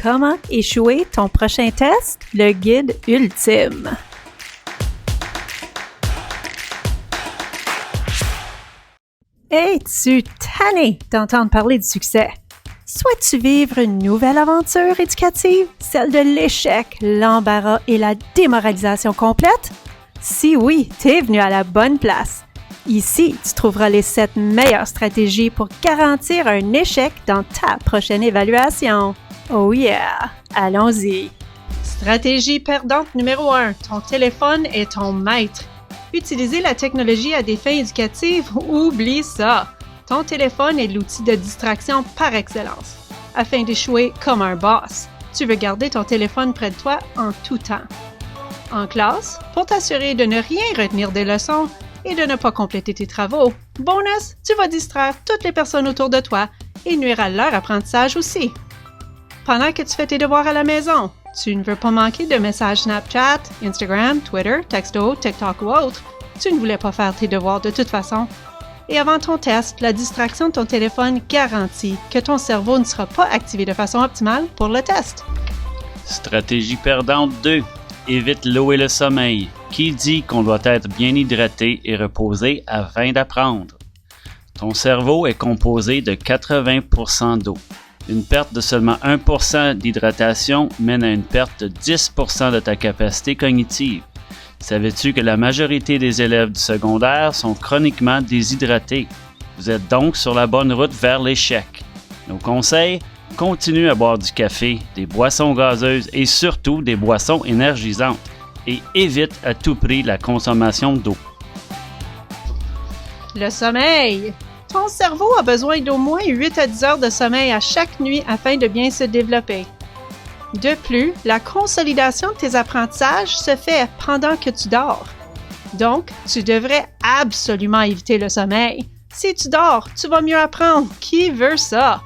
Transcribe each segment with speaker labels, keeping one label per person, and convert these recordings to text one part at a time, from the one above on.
Speaker 1: Comment échouer ton prochain test? Le guide ultime. Es-tu tanné d'entendre parler du succès? Souhaites-tu vivre une nouvelle aventure éducative? Celle de l'échec, l'embarras et la démoralisation complète? Si oui, t'es venu à la bonne place. Ici, tu trouveras les 7 meilleures stratégies pour garantir un échec dans ta prochaine évaluation. Oh yeah! Allons-y! Stratégie perdante numéro 1. Ton téléphone est ton maître. Utiliser la technologie à des fins éducatives, oublie ça! Ton téléphone est l'outil de distraction par excellence. Afin d'échouer comme un boss, tu veux garder ton téléphone près de toi en tout temps. En classe, pour t'assurer de ne rien retenir des leçons et de ne pas compléter tes travaux, bonus, tu vas distraire toutes les personnes autour de toi et nuire à leur apprentissage aussi. Pendant que tu fais tes devoirs à la maison, tu ne veux pas manquer de messages Snapchat, Instagram, Twitter, texto, TikTok ou autre. Tu ne voulais pas faire tes devoirs de toute façon. Et avant ton test, la distraction de ton téléphone garantit que ton cerveau ne sera pas activé de façon optimale pour le test.
Speaker 2: Stratégie perdante 2. Évite l'eau et le sommeil. Qui dit qu'on doit être bien hydraté et reposé afin d'apprendre? Ton cerveau est composé de 80% d'eau. Une perte de seulement 1% d'hydratation mène à une perte de 10% de ta capacité cognitive. Savais-tu que la majorité des élèves du secondaire sont chroniquement déshydratés? Vous êtes donc sur la bonne route vers l'échec. Nos conseils? Continue à boire du café, des boissons gazeuses et surtout des boissons énergisantes. Et évite à tout prix la consommation d'eau.
Speaker 1: Le sommeil! Ton cerveau a besoin d'au moins 8 à 10 heures de sommeil à chaque nuit afin de bien se développer. De plus, la consolidation de tes apprentissages se fait pendant que tu dors. Donc, tu devrais absolument éviter le sommeil. Si tu dors, tu vas mieux apprendre. Qui veut ça?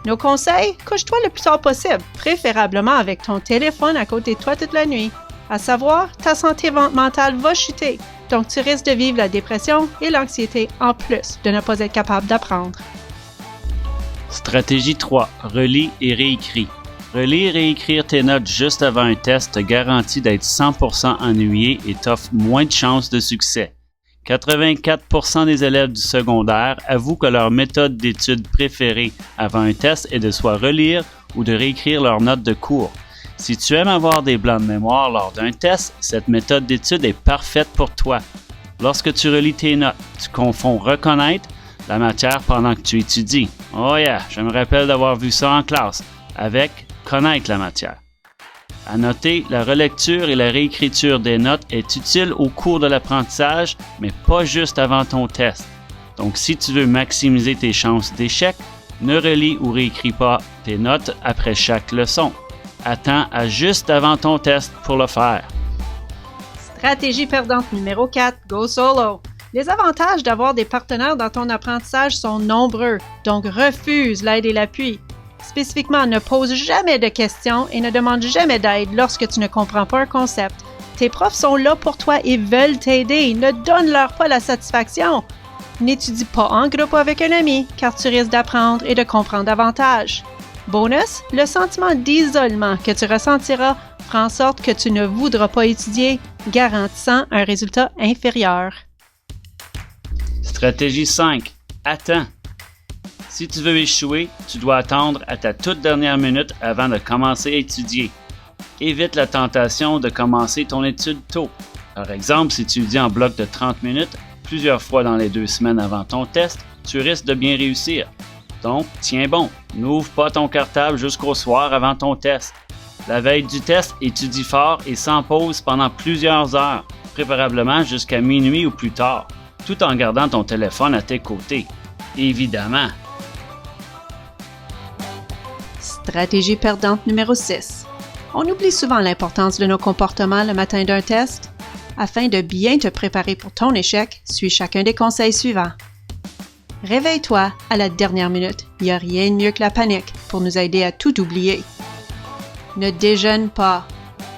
Speaker 1: Nos conseils? Couche-toi le plus tard possible, préférablement avec ton téléphone à côté de toi toute la nuit. À savoir, ta santé mentale va chuter, donc tu risques de vivre la dépression et l'anxiété en plus de ne pas être capable d'apprendre.
Speaker 2: Stratégie 3. Relis et réécris. Relire et écrire tes notes juste avant un test te garantit d'être 100% ennuyé et t'offre moins de chances de succès. 84% des élèves du secondaire avouent que leur méthode d'étude préférée avant un test est de soit relire ou de réécrire leurs notes de cours. Si tu aimes avoir des blancs de mémoire lors d'un test, cette méthode d'étude est parfaite pour toi. Lorsque tu relis tes notes, tu confonds reconnaître la matière pendant que tu étudies. Oh yeah, je me rappelle d'avoir vu ça en classe, avec connaître la matière. À noter, la relecture et la réécriture des notes est utile au cours de l'apprentissage, mais pas juste avant ton test. Donc si tu veux maximiser tes chances d'échec, ne relis ou réécris pas tes notes après chaque leçon. Attends à juste avant ton test pour le faire.
Speaker 1: Stratégie perdante numéro 4, go solo. Les avantages d'avoir des partenaires dans ton apprentissage sont nombreux, donc refuse l'aide et l'appui. Spécifiquement, ne pose jamais de questions et ne demande jamais d'aide lorsque tu ne comprends pas un concept. Tes profs sont là pour toi et veulent t'aider. Ne donne-leur pas la satisfaction. N'étudie pas en groupe avec un ami, car tu risques d'apprendre et de comprendre davantage. Bonus, le sentiment d'isolement que tu ressentiras fera en sorte que tu ne voudras pas étudier, garantissant un résultat inférieur.
Speaker 2: Stratégie 5. Attends. Si tu veux échouer, tu dois attendre à ta toute dernière minute avant de commencer à étudier. Évite la tentation de commencer ton étude tôt. Par exemple, si tu étudies en bloc de 30 minutes, plusieurs fois dans les 2 semaines avant ton test, tu risques de bien réussir. Donc, tiens bon, n'ouvre pas ton cartable jusqu'au soir avant ton test. La veille du test, étudie fort et sans pause pendant plusieurs heures, préférablement jusqu'à minuit ou plus tard, tout en gardant ton téléphone à tes côtés. Évidemment.
Speaker 1: Stratégie perdante numéro 6. On oublie souvent l'importance de nos comportements le matin d'un test. Afin de bien te préparer pour ton échec, suis chacun des conseils suivants. Réveille-toi à la dernière minute. Il n'y a rien de mieux que la panique pour nous aider à tout oublier. Ne déjeune pas.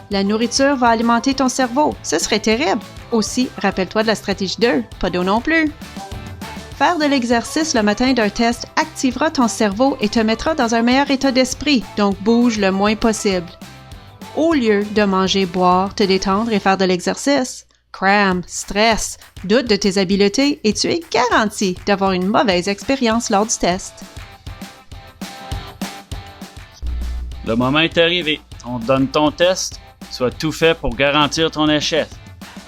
Speaker 1: La nourriture va alimenter ton cerveau. Ce serait terrible. Aussi, rappelle-toi de la stratégie 2, pas d'eau non plus. Faire de l'exercice le matin d'un test activera ton cerveau et te mettra dans un meilleur état d'esprit, donc bouge le moins possible. Au lieu de manger, boire, te détendre et faire de l'exercice, crame, stress, doute de tes habiletés et tu es garanti d'avoir une mauvaise expérience lors du test.
Speaker 2: Le moment est arrivé. On te donne ton test. Sois tout fait pour garantir ton échec.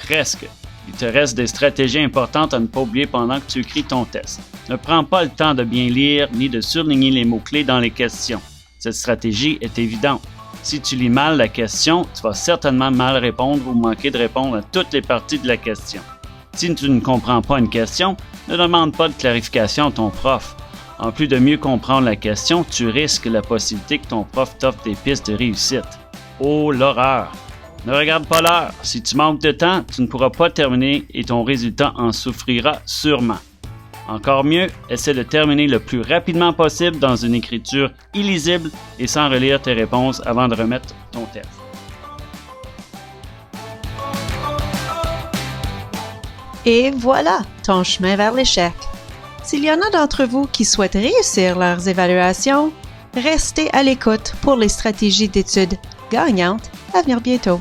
Speaker 2: Presque. Il te reste des stratégies importantes à ne pas oublier pendant que tu écris ton test. Ne prends pas le temps de bien lire ni de surligner les mots-clés dans les questions. Cette stratégie est évidente. Si tu lis mal la question, tu vas certainement mal répondre ou manquer de répondre à toutes les parties de la question. Si tu ne comprends pas une question, ne demande pas de clarification à ton prof. En plus de mieux comprendre la question, tu risques la possibilité que ton prof t'offre des pistes de réussite. Oh, l'horreur! Ne regarde pas l'heure. Si tu manques de temps, tu ne pourras pas terminer et ton résultat en souffrira sûrement. Encore mieux, essaie de terminer le plus rapidement possible dans une écriture illisible et sans relire tes réponses avant de remettre ton test.
Speaker 1: Et voilà, ton chemin vers l'échec. S'il y en a d'entre vous qui souhaitent réussir leurs évaluations, restez à l'écoute pour les stratégies d'études gagnantes à venir bientôt.